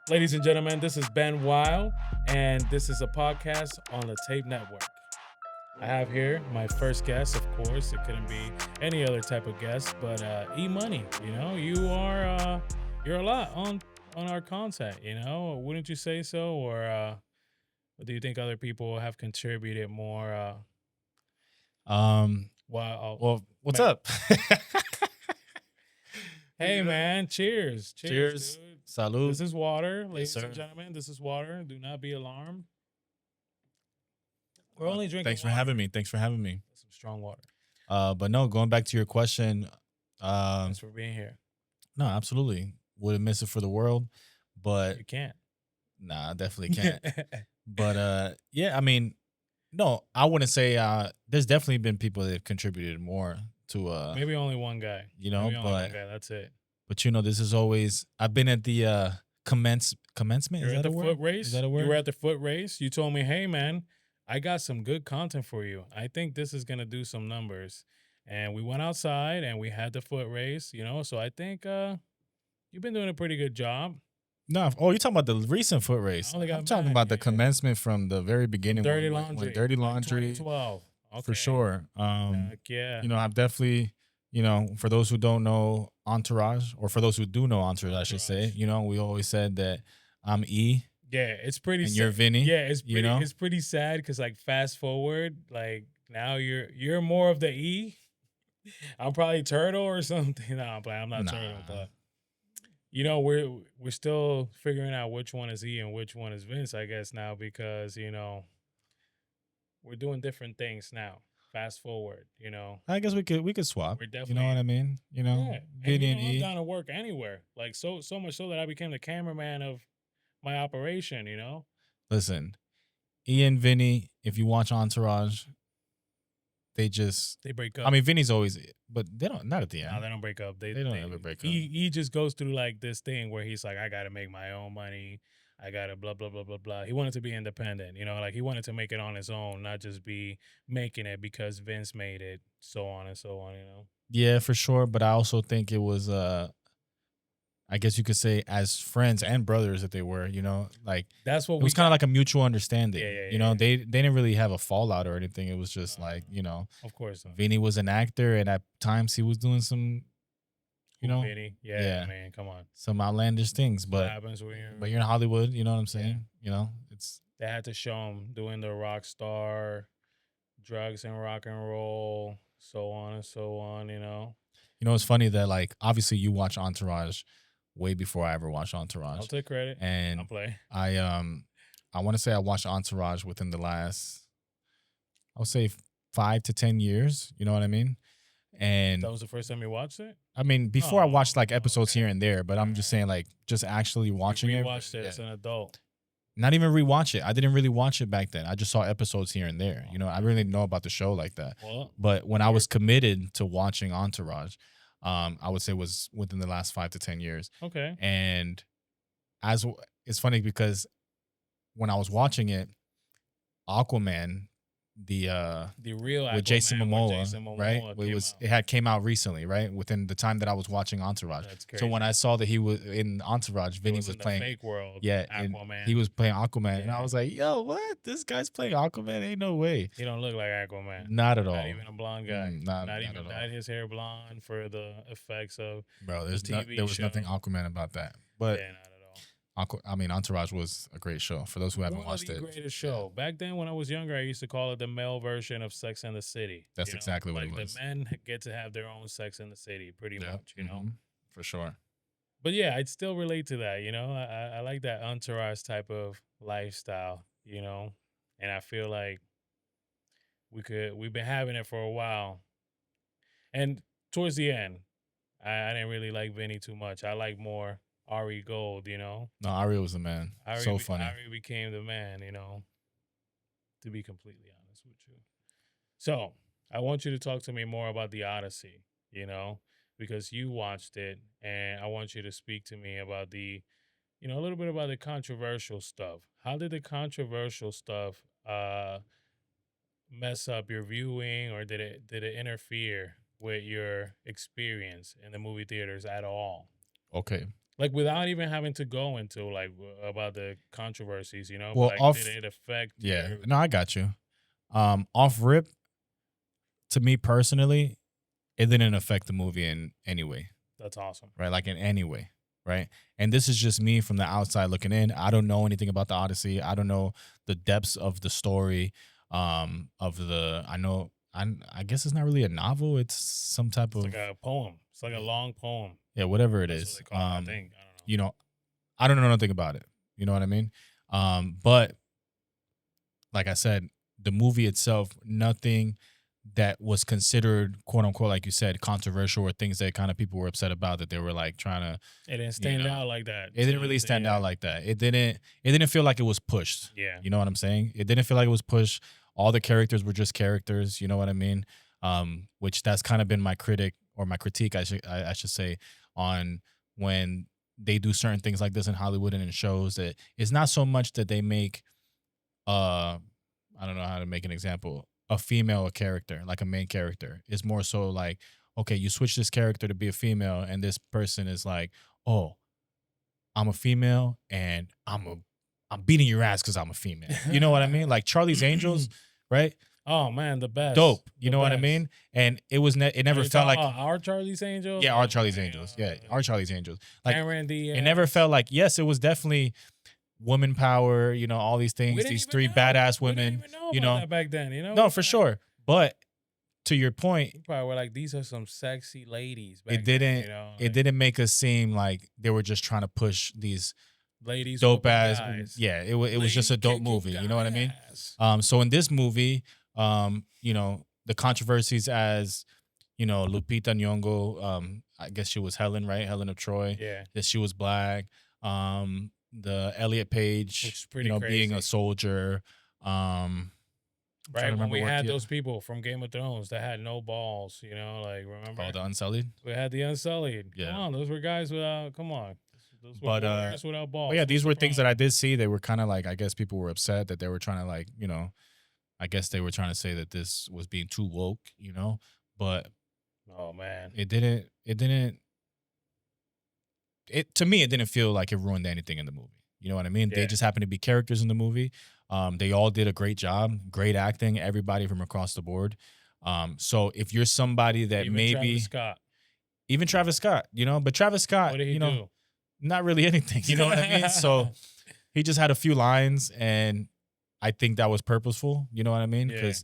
Ladies and gentlemen, this is Ben Weil, and this is a podcast on the Tape Network. I have here my first guest, of course. It couldn't be any other type of guest, but E Money. You're a lot on our content. Wouldn't you say so? Or do you think other people have contributed more? Um, While well, what's man, up? hey man, cheers, Cheers. dude. Salud. This is water, Yes, ladies and sir. gentlemen. This is water. Do not be alarmed. We're only drinking Thanks for water. having me. Thanks for having me. Some strong water. But no, going back to your question, Thanks for being here. no, absolutely. Wouldn't miss it for the world. But You can't. nah, I definitely can't. But yeah, I mean, no, I wouldn't say there's definitely been people that have contributed more to Maybe only one guy. Maybe only one guy. That's it. But this is always I've been at the commencement. You're Is at that the a word? foot race. Is that a You word? were at the foot race. You told me, hey man, I got some good content for you. I think this is gonna do some numbers. And we went outside and we had the foot race, So I think you've been doing a pretty good job. No, oh, you're talking about the recent foot race. I only got I'm talking mad, about the yeah. commencement from the very beginning. Dirty when laundry. Dirty like Laundry, 2012. Okay. for sure. Heck yeah. I've definitely, for those who don't know Entourage, or for those who do know Entourage, I should say, Entourage. we always said that I'm E Yeah, it's pretty. and you're Vinny. Yeah, it's pretty. you know? It's pretty sad because like fast forward, like now you're more of the E. I'm probably Turtle or something. No, I'm not Turtle, but we're still figuring out which one is E and which one is Vince. I guess now because we're doing different things now. Fast forward, I guess we could swap. We're You know definitely- what I mean? Yeah, Vinny and I'm E. down to work anywhere. Like so much so that I became the cameraman of my operation. Listen, E and Vinny, if you watch Entourage, they break up. I mean, Vinny's always, but they don't, not at the end. No, they don't break up. They don't ever break up. He just goes through like this thing where he's like, I got to make my own money. I got to blah, blah, blah, blah, blah. He wanted to be independent, like he wanted to make it on his own, not just be making it because Vince made it, so on and so on, Yeah, for sure. But I also think it was, I guess you could say, as friends and brothers that they were, like That's what it was kind of like a mutual understanding. Yeah. They didn't really have a fallout or anything. It was just like, Of course not. Vinny was an actor, and at times he was doing some, Vinny. Yeah, man, come on. some outlandish things. What But happens when you're in Hollywood, you know what I'm saying? It's they had to show him doing the rock star, drugs and rock and roll, so on and so on, It's funny that, like, obviously you watch Entourage way before I ever watched Entourage. I'll take credit. And I'll play. I want to say I watched Entourage within the last, I would say 5 to 10 years. You know what I mean? And That was the first time you watched it? I mean, before I watched like Oh, episodes okay. here and there, but I'm just saying, like, just actually watching you it. watched it as an adult. Not even rewatch it. I didn't really watch it back then. I just saw episodes here and there. I really didn't know about the show like that. Well, But when I was committed to watching Entourage, I would say it was within the last 5 to 10 years. okay. And it's funny because when I was watching it, Aquaman, the real with Jason Aquaman Momoa, right? It came out recently, right? Within the time that I was watching Entourage. That's crazy. So when I saw that he was in Entourage, Vinny was in the playing fake world. yeah, and Aquaman. he was playing Aquaman, and Yeah. I was like, "Yo, what? This guy's playing Aquaman? Ain't no way." He don't look like Aquaman. Not at all. Not even a blonde guy. Not even at all. dyed his hair blonde for the effects of Bro, the TV there was show. nothing Aquaman about that. But yeah, not at all. Entourage was a great show for those who haven't watched the it. greatest show. Back then, when I was younger, I used to call it the male version of Sex and the City. That's exactly what it like was. The men get to have their own Sex and the City, pretty much. For sure. But yeah, I'd still relate to that. I like that entourage type of lifestyle. And I feel like we've been having it for a while. And towards the end, I didn't really like Vinny too much. I like more Ari Gold. No, Ari was the man. So funny. Ari became the man. To be completely honest with you. So I want you to talk to me more about the Odyssey. Because you watched it, and I want you to speak to me about a little bit about the controversial stuff. How did the controversial stuff mess up your viewing, or did it interfere with your experience in the movie theaters at all? Okay. Like without even having to go into like about the controversies, but Well, like did off, it affect yeah, your no, I got you. Off rip, to me personally, it didn't affect the movie in any way, That's awesome. right? Like in any way, right? And this is just me from the outside looking in. I don't know anything about the Odyssey. I don't know the depths of the story. Of the, I guess it's not really a novel. It's some type It's like of, a poem. It's like a long poem. yeah, whatever it That's what they is. call it, I think. I don't know. You know, I don't know nothing about it. You know what I mean? But like I said, the movie itself, nothing that was considered quote unquote, like you said, controversial or things that kind of people were upset about that they were like trying to, It didn't you stand know, out like that. it didn't really stand out like that. It didn't feel like it was pushed. Yeah. You know what I'm saying? It didn't feel like it was pushed. All the characters were just characters, you know what I mean? Which that's kind of been my critique, I should say, on when they do certain things like this in Hollywood and in shows, that it's not so much that they make uh I don't know how to make an example, a female character, like a main character. It's more so like, okay, you switch this character to be a female, and this person is like, oh, I'm a female and I'm beating your ass because I'm a female. You know what I mean? Like Charlie's Angels, right? Oh man, the best. Dope. You The know what I best. mean? And it Are never you felt talking like, about our Charlie's Angels? yeah, Or our like, Charlie's Angels. Yeah, our Charlie's Angels. Like Cameron it never Diaz. felt like, yes, it was definitely woman power, all these We things, didn't these even three know. badass We didn't women, even know you about know. that back then. No, We're for like, sure. But to your point, we probably were like, these are some sexy ladies it back then. didn't it Like, didn't make us seem like they were just trying to push these ladies dope whooping ass. guys. Yeah, it was just a Lady dope kicking movie. You know what I mean? ass. So in this movie, the controversies as Lupita Nyong'o, I guess she was Helen, right? Helen of Troy. Yeah. That she was black. The Elliot Page, Which is pretty being a crazy. soldier. I'm trying Right to when remember we what had the, those people from Game of Thrones that had no balls, like remember? oh, the Unsullied. We had the Unsullied. Yeah. Come on, those were guys without. Come on, those were But warriors without balls. but yeah, these were What's the things that problem? I did see. They were kind of like, I guess people were upset that they were trying to like, I guess they were trying to say that this was being too woke, but Oh man, it to me, it didn't feel like it ruined anything in the movie. You know what I mean? They Yeah. just happened to be characters in the movie. They all did a great job, great acting, everybody from across the board. So if you're somebody that even maybe Travis Scott. even Travis Scott, but Travis Scott, What did he do? not really anything. You know what I mean? So he just had a few lines, and I think that was purposeful. You know what I mean? Yeah. Because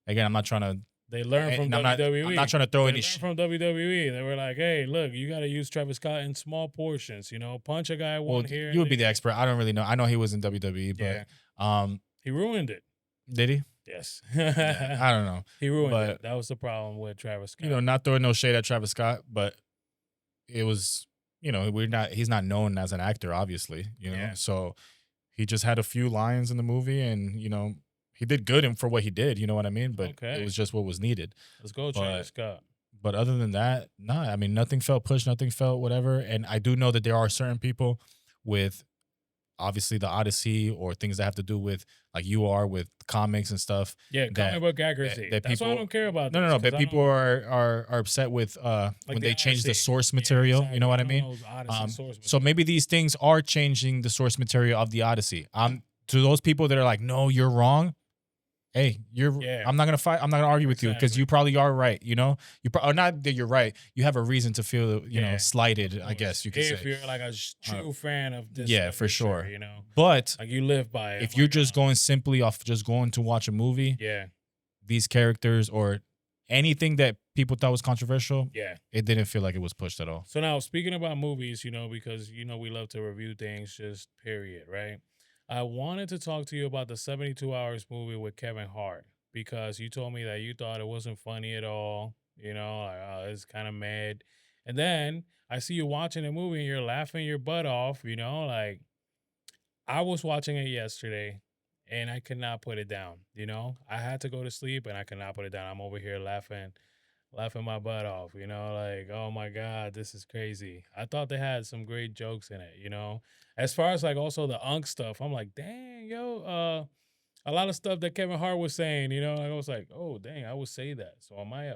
again, I'm not trying to. They learned from I'm WWE. not trying to throw They any learned shit. from WWE. They were like, "Hey, look, you got to use Travis Scott in small portions. Punch a guy Well, one here." you would be the expert. I don't really know. I know he was in WWE, but Yeah. He ruined it. did he? Yes. Yeah, I don't know. He ruined But- it. That was the problem with Travis Scott. Not throwing no shade at Travis Scott, but it was, he's not known as an actor, obviously, Yeah. So he just had a few lines in the movie, and he did good for what he did. You know what I mean? But Okay. it was just what was needed. Let's go, Travis Scott. But other than that, nah, I mean, nothing felt pushed, nothing felt whatever. And I do know that there are certain people with obviously the Odyssey or things that have to do with, like you are with comics and stuff. Yeah, comic book accuracy. that That's why I people- don't care about No, this, no, 'cause but I people don't- are upset with when like they change the Odyssey. source Yeah, material. exactly. You know what I don't mean? those Odyssey source So maybe these things are changing the source material of the Odyssey. To those people that are like, no, you're wrong. Hey, Yeah. I'm not gonna fight. I'm not gonna argue with you because Exactly. you probably are right. Or not that you're right. You have a reason to feel, Yeah, slighted. I guess you could if say. you're like a true fan of this. yeah, of for this sure. shit, But like you live by it. if I'm you're like, just oh, going simply off just going to watch a movie, yeah, these characters or anything that people thought was controversial, yeah. it didn't feel like it was pushed at all. So now speaking about movies, because we love to review things, just period, right? I wanted to talk to you about the 72 Hours movie with Kevin Hart because you told me that you thought it wasn't funny at all. Like, oh, it's kind of mad. And then I see you watching the movie and you're laughing your butt off. Like I was watching it yesterday and I could not put it down. I had to go to sleep and I could not put it down. I'm over here laughing my butt off, like, oh my God, this is crazy. I thought they had some great jokes in it. As far as like also the Unk stuff, I'm like, dang, yo, a lot of stuff that Kevin Hart was saying, I was like, oh, dang, I would say that. So am I a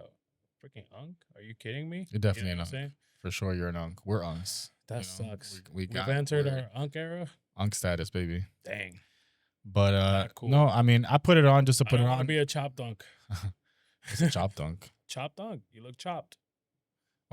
freaking Unk? Are you kidding me? You're definitely You know an what I'm Unk. saying? For sure, you're an Unk. We're Unks. That You know, sucks. we We've got entered we're our Unk era. unk status, baby. Dang, But not no, cool. I mean, I put it on just to I put it don't want to on. be a chopped dunk. What's a chop dunk? Chopped dunk. You look chopped.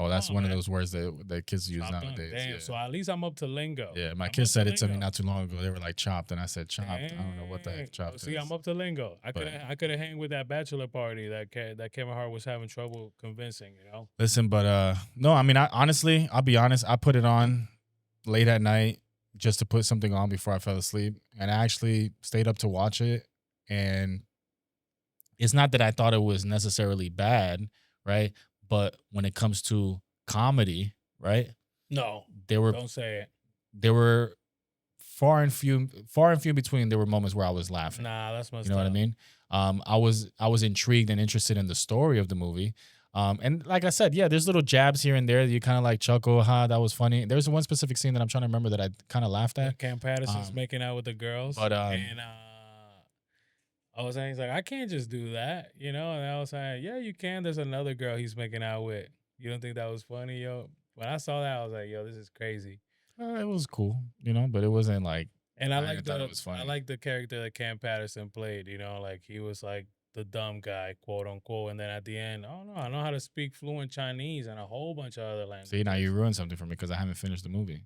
Oh, Come that's on, one of man. those words that kids use Chopped dunk. nowadays. Damn. Yeah. So at least I'm up to lingo. Yeah, my I'm kids up to said it to me lingo. not too long ago. They were like chopped, and I said chopped. I don't know what the Dang. heck chopped See, is. I'm up to lingo. I But could have hang with that bachelor party that that Kevin Hart was having trouble convincing. You know. listen, but no, I mean, I honestly, I'll be honest. I put it on late at night just to put something on before I fell asleep, and I actually stayed up to watch it. And it's not that I thought it was necessarily bad, right? But when it comes to comedy, right? No, There were don't say it. there were far and few between. There were moments where I was laughing. Nah, that's messed You know what I up. mean? I was intrigued and interested in the story of the movie. And like I said, yeah, there's little jabs here and there that you kind of like chuckle, that was funny. There's one specific scene that I'm trying to remember that I kind of laughed at. Cam Patterson's Um, making out with the girls, but and I was saying he's like, I can't just do that, you know. And I was like, yeah, you can. There's another girl he's making out with. You don't think that was funny, yo? When I saw that, I was like, yo, this is crazy. it was cool, you know, but it wasn't like. And I didn't thought it was funny. I like the character that Cam Patterson played. You know, like he was like the dumb guy, quote unquote. And then at the end, oh no, I know how to speak fluent Chinese and a whole bunch of other languages. See, now you ruined something for me because I haven't finished the movie.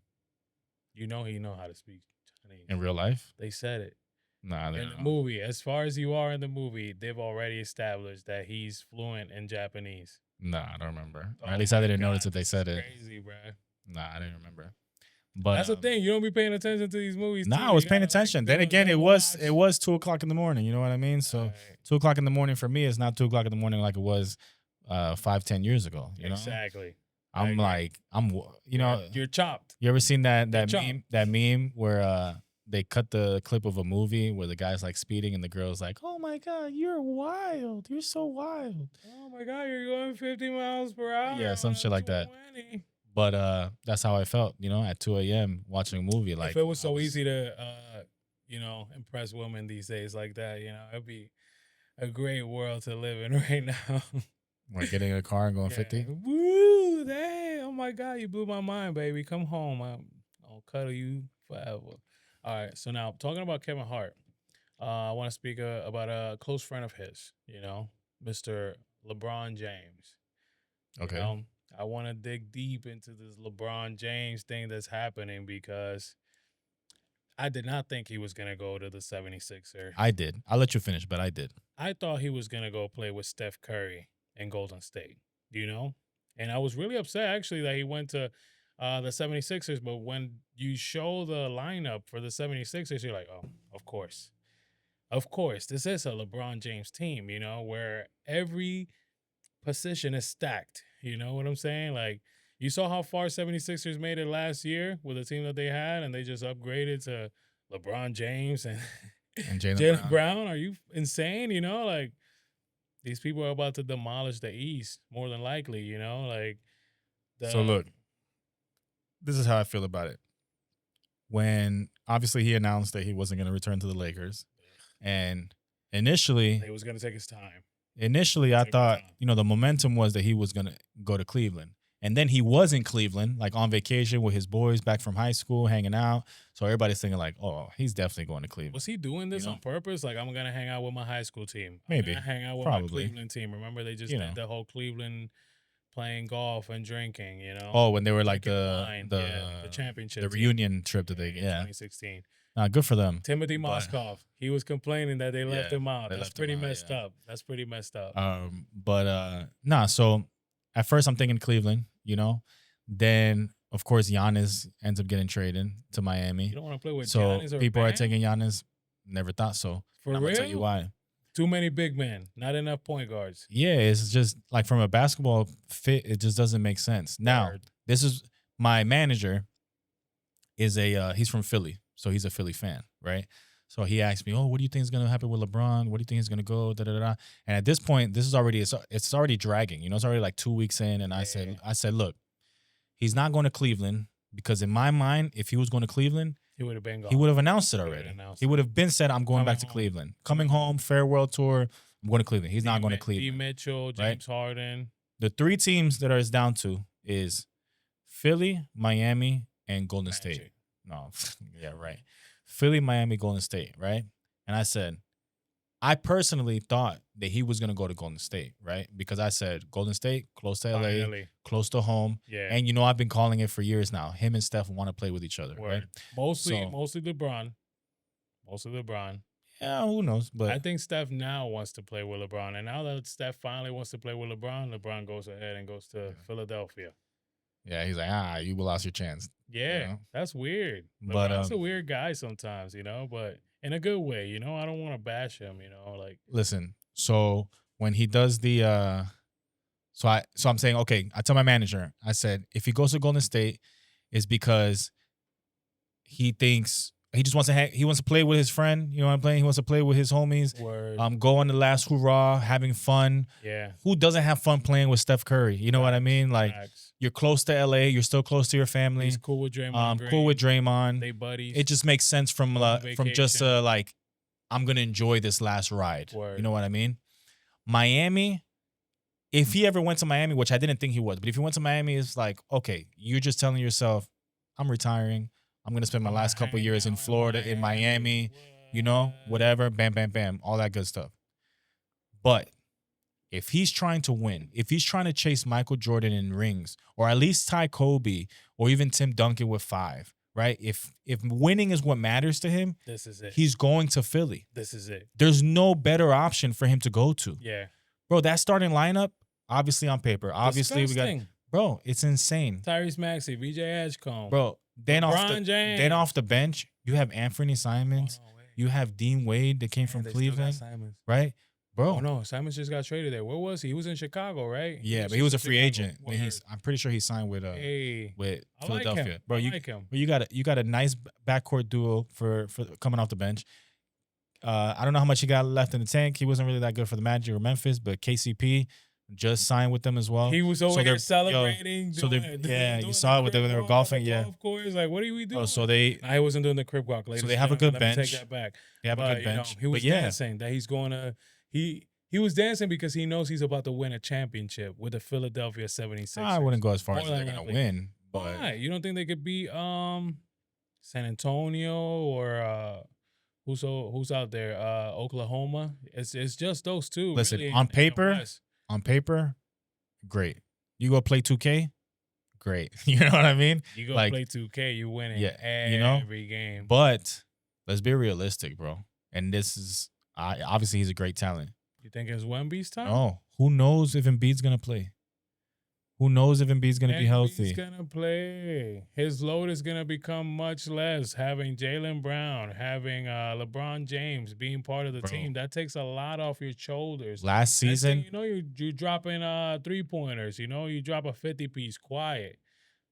You know he know how to speak Chinese in real life. They said it. Nah, In the movie, as far as you are in the movie, they've already established that he's fluent in Japanese. Nah, I don't remember. Oh Or at least I didn't God, notice that they said it. Crazy, bro. Nah, I didn't remember. But that's the thing. You don't be paying attention to these movies. Nah, too. I was You paying gotta, like, attention. Then again, it was 2:00 in the morning. You know what I mean? So Right. 2:00 in the morning for me is not 2:00 in the morning like it was 5-10 years ago. You know? Exactly. I'm like, you know, You're chopped. you ever seen that chopped. meme where they cut the clip of a movie where the guy's like speeding and the girl's like, "Oh my God, you're wild. You're so wild." Oh my God, you're going 50 miles per hour. Yeah, some shit like that. 20. But that's how I felt, you know, at 2 a.m. watching a movie. Like, if it was so easy to, you know, impress women these days like that, you know, it'd be a great world to live in right now. We're getting in a car and going 50. Woo! Damn! Oh my God, you blew my mind, baby. Come home. I'll cuddle you forever. All right. So now talking about Kevin Hart, I want to speak about a close friend of his. You know, Mr. LeBron James. Okay. You know, I want to dig deep into this LeBron James thing that's happening because I did not think he was going to go to the 76ers. I did. I'll let you finish, but I did. I thought he was going to go play with Steph Curry in Golden State, you know? And I was really upset, actually, that he went to the 76ers. But when you show the lineup for the 76ers, you're like, oh, of course. Of course. This is a LeBron James team, you know, where every position is stacked. You know what I'm saying? Like, you saw how far 76ers made it last year with the team that they had, and they just upgraded to LeBron James and Jaylen Brown. Are you insane? You know, like, these people are about to demolish the East, more than likely, you know? Like, so look, this is how I feel about it. When obviously he announced that he wasn't going to return to the Lakers, and initially he was going to take his time. Initially, I thought, you know, the momentum was that he was going to go to Cleveland. And then he was in Cleveland, like on vacation with his boys back from high school, hanging out. So everybody's thinking like, oh, he's definitely going to Cleveland. Was he doing this on purpose? Like, I'm going to hang out with my high school team. Maybe. Hang out with my Cleveland team. Remember, they just did the whole Cleveland playing golf and drinking, you know? Oh, when they were like the championship. The reunion trip that they, 2016. Good for them. Timothy Moskov. He was complaining that they left him out. That's pretty messed up. That's pretty messed up. So at first I'm thinking Cleveland, you know. Then of course Giannis ends up getting traded to Miami. You don't want to play with Giannis. So people people are taking Giannis. Never thought so. For I'm real? gonna tell you why. Too many big men, not enough point guards. Yeah, it's just like from a basketball fit, it just doesn't make sense. Now, this is my manager is he's from Philly, so he's a Philly fan, right? So he asked me, "Oh, what do you think is going to happen with LeBron? What do you think he's going to go?" Da, da, da, da. And at this point, this is already it's already dragging. You know, it's already like 2 weeks in, and I said, "Look, he's not going to Cleveland because in my mind, if he was going to Cleveland, he would have been gone. He would have announced it already. He would have been said, "I'm going back to Cleveland, coming home, farewell tour. I'm going to Cleveland." He's not going to Cleveland. D. Mitchell, James Harden. The three teams that it's down to is Philly, Miami, and Golden State. Magic. No, yeah, right. Philly, Miami, Golden State, right? And I said, I personally thought that he was gonna go to Golden State, right? Because I said Golden State, close to LA, Finally. close to home. Yeah. And you know, I've been calling it for years now. Him and Steph want to play with each other, right? Word. Mostly So- LeBron. Mostly LeBron. Yeah, who knows? But I think Steph now wants to play with LeBron. And now that Steph finally wants to play with LeBron, LeBron goes ahead and goes to Philadelphia. yeah, he's like, you lost your chance. Yeah, You know? that's weird. But, LeBron's a weird guy sometimes, you know, but in a good way, you know. I don't want to bash him, you know, like Listen, so when he does the so I'm saying, okay, I tell my manager, I said, if he goes to Golden State, it's because he thinks he just wants to he wants to play with his friend, you know what I'm playing? He wants to play with his homies. word. Go on the last hurrah, having fun. Yeah. Who doesn't have fun playing with Steph Curry? You know what I mean? Like, Facts. you're close to LA, you're still close to your family. He's cool with Draymond Green. Cool with Draymond. They buddies. It just makes sense from just vacation. like, I'm gonna enjoy this last ride. Word. You know what I mean? Miami, if he ever went to Miami, which I didn't think he would, but if he went to Miami, it's like, okay, you're just telling yourself, I'm retiring. I'm gonna spend my I'm last couple hanging years in out Florida, in Miami, you know, whatever, bam, bam, bam, all that good stuff. But if he's trying to win, if he's trying to chase Michael Jordan in rings, or at least tie Kobe, or even Tim Duncan with 5, right? If winning is what matters to him, This is it. he's going to Philly. This is it. There's no better option for him to go to. Yeah. Bro, that starting lineup, obviously on paper, obviously Disgusting. we got, bro, it's insane. Tyrese Maxey, VJ Edgecombe. Bro, then LeBron off the bench, you have Anthony Simons, Oh, no way. you have Dean Wade that came from They still got Cleveland, Simons. right? Bro, Oh no, Simons just got traded there. Where was he? He was in Chicago, right? yeah, but he was a just in free Chicago. agent. And I'm pretty sure he signed with Hey, with I like Philadelphia. him. Bro, I you like him. But you got a nice backcourt duo for coming off the bench. I don't know how much he got left in the tank. He wasn't really that good for the Magic or Memphis, but KCP just signed with them as well. He was over So here they're- celebrating. so they're- doing you the saw it when they crib were walk golfing, at the yeah. Golf course. Like, what are we doing? Oh, so they I wasn't doing the crib walk. So they have a good Let me bench. take that back. have a But, good bench. he was but yeah, dancing that he's going to. He was dancing because he knows he's about to win a championship with the Philadelphia 76ers. I wouldn't go as far More as they're than gonna likely. win, but Why? You don't think they could beat San Antonio or who's out there? Oklahoma. It's just those two. Listen, really, on in the paper, West. on paper, great. You go play 2K, great. You know what I mean? You go like- play 2K, you winning Yeah, you know? every game. But let's be realistic, bro. And this is obviously he's a great talent. You think it's Wemby's time? No, who knows if Embiid's gonna play? Who knows if Embiid's gonna be healthy? He's gonna play. His load is gonna become much less. Having Jaylen Brown, having LeBron James being part of the Bro. team, that takes a lot off your shoulders. Last Next thing season, you know, you're dropping 3-pointers. You know, you drop a 50-piece quiet,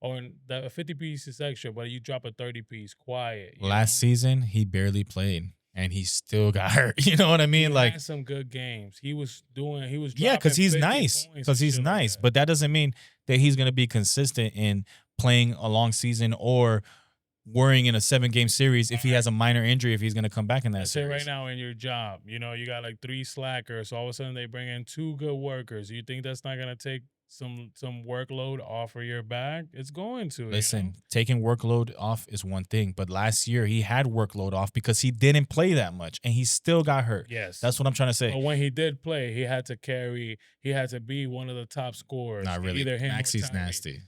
or the 50-piece is extra, but you drop a 30-piece quiet. you last know? season he barely played, and he still got hurt. You know what I mean? He Like, had some good games. He was yeah, because dropping he's 50 nice. points Because and he's shit like nice. that. But that doesn't mean that he's gonna be consistent in playing a long season or worrying in a 7-game series if he has a minor injury, if he's gonna come back in that Let's say series. right now in your job, you know, you got like 3 slackers. So all of a sudden they bring in 2 good workers. You think that's not gonna take some workload off of your back? It's going to. Listen, you know? taking workload off is one thing, but last year he had workload off because he didn't play that much and he still got hurt. Yes. That's what I'm trying to say. But when he did play, he had to carry. He had to be one of the top scorers. Not really. Either him or Maxey's Tyrese. nasty.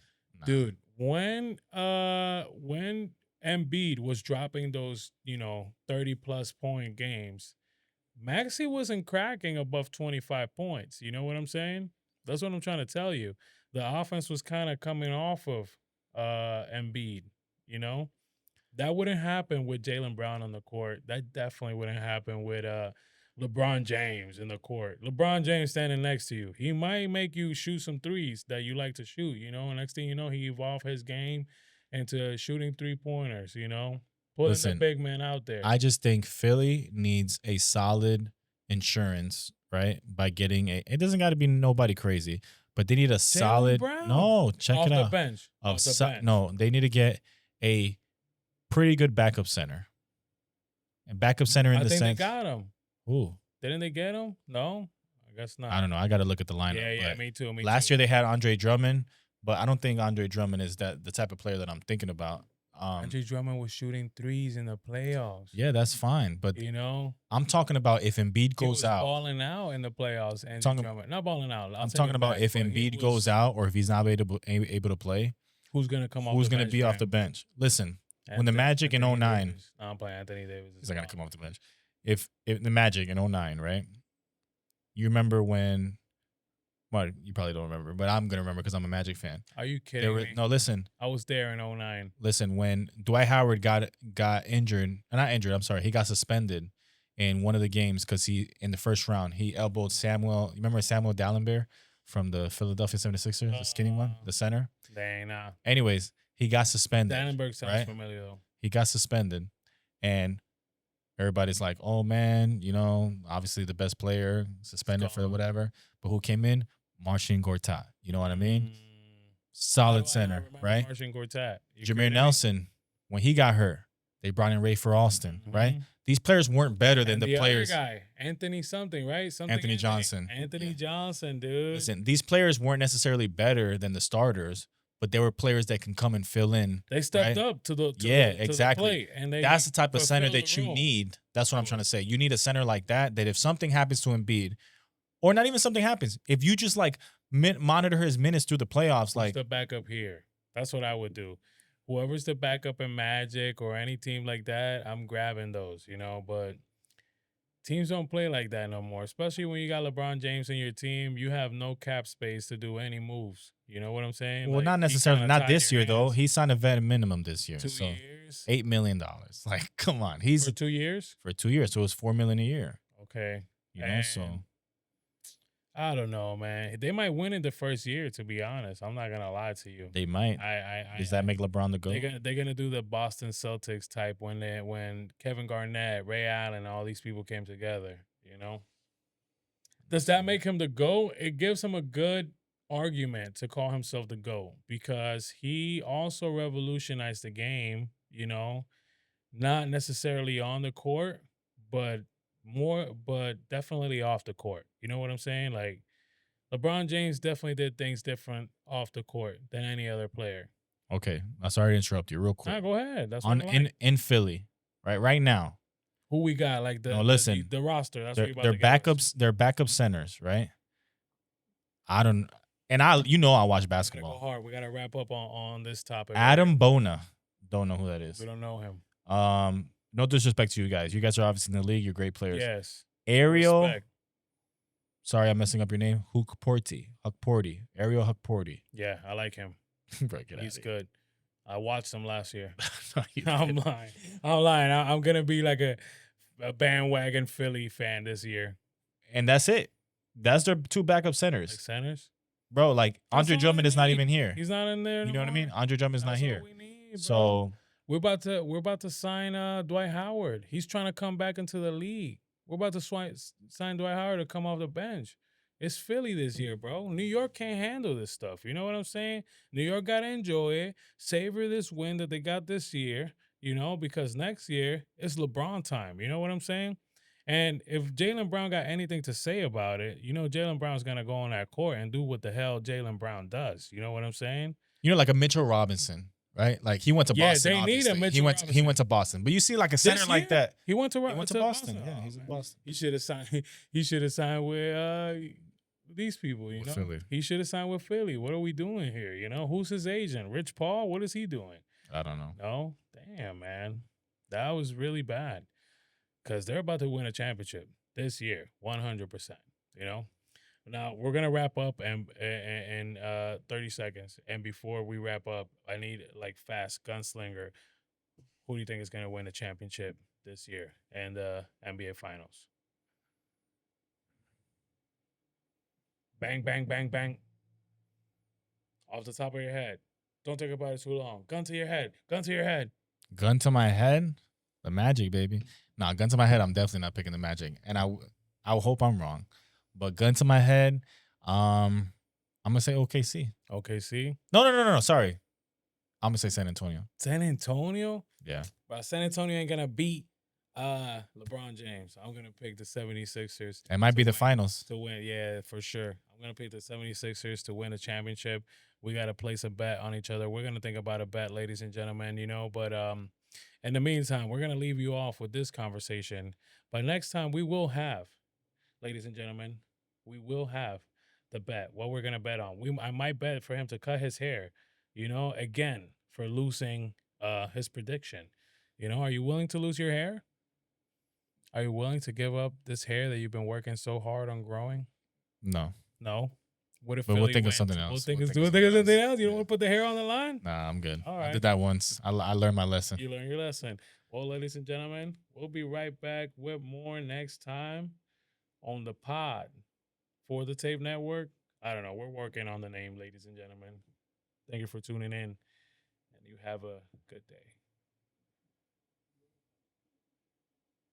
Nah. Dude. When Embiid was dropping those 30+ point games, Maxey wasn't cracking above 25 points. You know what I'm saying? That's what I'm trying to tell you. The offense was kind of coming off of Embiid. You know, that wouldn't happen with Jaylen Brown on the court. That definitely wouldn't happen with LeBron James in the court. LeBron James standing next to you. He might make you shoot some threes that you like to shoot, you know. And next thing you know, he evolved his game into shooting 3-pointers, you know. Putting Listen, the big man out there. I just think Philly needs a solid insurance, right? By getting it doesn't got to be nobody crazy, but they need a solid. Brown. No, check Off it the out. bench. Of Off the so- bench. no, they need to get a pretty good backup center. And backup center in I the think sense. they got him. Ooh, Didn't they get him? No, I guess not. I don't know. I got to look at the lineup. Yeah, but me too. last year they had Andre Drummond, but I don't think Andre Drummond is the type of player that I'm thinking about. Andre Drummond was shooting threes in the playoffs. Yeah, that's fine. But You know, I'm talking about if Embiid he goes was out. balling out in the playoffs. Andre Talking, Drummond, not balling out. I'm talking about if Embiid goes out or if he's not able to play, who's gonna come off? who's the going to bench be for off him? the bench? Listen, when the Magic in Anthony 09, Davis. No, I'm playing Anthony Davis. he's not going to come off the bench. If the Magic in 09, right? You remember when? Well, you probably don't remember, but I'm gonna remember because I'm a Magic fan. Are you kidding me? No, listen. I was there in 09. Listen, when Dwight Howard got injured, not injured, I'm sorry, he got suspended in one of the games because he in the first round he elbowed Samuel. You remember Samuel Dallenberg from the Philadelphia 76ers, the skinny one, the center? Dang, nah. Anyways, he got suspended. Dallenberg sounds right? familiar though. He got suspended, and everybody's like, "Oh man, you know, obviously the best player suspended for whatever." But who came in? Marcin Gortat. You know what I mean? Solid center, right? Marcin Gortat. Jameer Nelson, when he got hurt, they brought in Ray for Austin, right? These players weren't better than the players. Other guy, Anthony something, right? Something Anthony Johnson. Anthony Johnson, dude. Listen, these players weren't necessarily better than the starters, but they were players that can come and fill in. They stepped up to the exactly. plate, and that's the type of center that you need. That's what I'm trying to say. You need a center like that. That if something happens to Embiid, or not even something happens, if you just like monitor his minutes through the playoffs, like the backup here, that's what I would do. Whoever's the backup in Magic or any team like that, I'm grabbing those, you know. But teams don't play like that no more, especially when you got LeBron James in your team. You have no cap space to do any moves. You know what I'm saying? Well, like, not necessarily. Not this year, though. He signed a vet minimum this year. 2 so years? $8 million. Like, come on. He's for 2 years? For 2 years. So it's $4 million a year. Okay. You know, so I don't know, man. They might win in the first year, to be honest. I'm not gonna lie to you. They might. Does that make LeBron the GOAT? They're gonna do the Boston Celtics type when Kevin Garnett, Ray Allen, all these people came together. You know. Does that make him the GOAT? It gives him a good argument to call himself the GOAT because he also revolutionized the game. You know, not necessarily on the court, but definitely off the court. You know what I'm saying? Like LeBron James definitely did things different off the court than any other player. Okay, I'm sorry to interrupt you real quick. Nah, go ahead. That's in Philly, right now. Who we got? Like the roster. That's what they're backups. They're backup centers, right? I don't. And I watch basketball. Go hard. We gotta wrap up on this topic. Adam Bona, don't know who that is. We don't know him. No disrespect to you guys. You guys are obviously in the league. You're great players. Yes. Ariel. Respect. Sorry, I'm messing up your name. Huckporty. Ariel Huckporty. Yeah, I like him. He's good. I watched him last year. I'm lying. I'm gonna be like a bandwagon Philly fan this year. And that's it. That's their two backup centers. Like centers? Bro, like Andre Drummond is not even here. He's not in there. You know what I mean? Andre Drummond's not here. What we need, so we're about to sign Dwight Howard. He's trying to come back into the league. We're about to sign Dwight Howard to come off the bench. It's Philly this year, bro. New York can't handle this stuff. You know what I'm saying? New York got to enjoy it. Savor this win that they got this year, you know, because next year it's LeBron time. You know what I'm saying? And if Jaylen Brown got anything to say about it, you know, Jaylen Brown's going to go on that court and do what the hell Jaylen Brown does. You know what I'm saying? You know, like a Mitchell Robinson. Right, like he went to Boston. Yeah, they need a Mitchell Robinson. He went to Boston, but you see, like a center like that. He went to Boston. Yeah, he's in Boston. He should have signed. He should have signed with these people. You know, Philly. He should have signed with Philly. What are we doing here? You know, who's his agent? Rich Paul. What is he doing? I don't know. No, damn, man, that was really bad. Because they're about to win a championship this year, 100%. You know. Now, we're going to wrap up in 30 seconds. And before we wrap up, I need, like, fast gunslinger. Who do you think is going to win the championship this year and the NBA Finals? Bang, bang, bang, bang. Off the top of your head. Don't think about it too long. Gun to your head. Gun to your head. Gun to my head? The Magic, baby. Nah, gun to my head, I'm definitely not picking the Magic. And I hope I'm wrong. But gun to my head, I'm gonna say OKC. OKC? No. Sorry, I'm gonna say San Antonio. San Antonio? Yeah. But San Antonio ain't gonna beat LeBron James. I'm gonna pick the 76ers. It might be the finals to win. Yeah, for sure. going to pick the 76ers to win the championship. We got to place a bet on each other. We're going to think about a bet, ladies and gentlemen, but in the meantime, we're going to leave you off with this conversation. But next time we will have, ladies and gentlemen, we will have the bet. What we're going to bet on. I might bet for him to cut his hair, again, for losing his prediction. Are you willing to lose your hair? Are you willing to give up this hair that you've been working so hard on growing? No. No. What if But Philly we'll think of wins? something We'll else. think We'll of think of something something else. You don't Yeah. want to put the hair on the line? Nah, I'm good. All I right. did that once. I learned my lesson. You learned your lesson. Well, ladies and gentlemen, we'll be right back with more next time on the pod for the Tape Network. I don't know. We're working on the name, ladies and gentlemen. Thank you for tuning in, and you have a good day.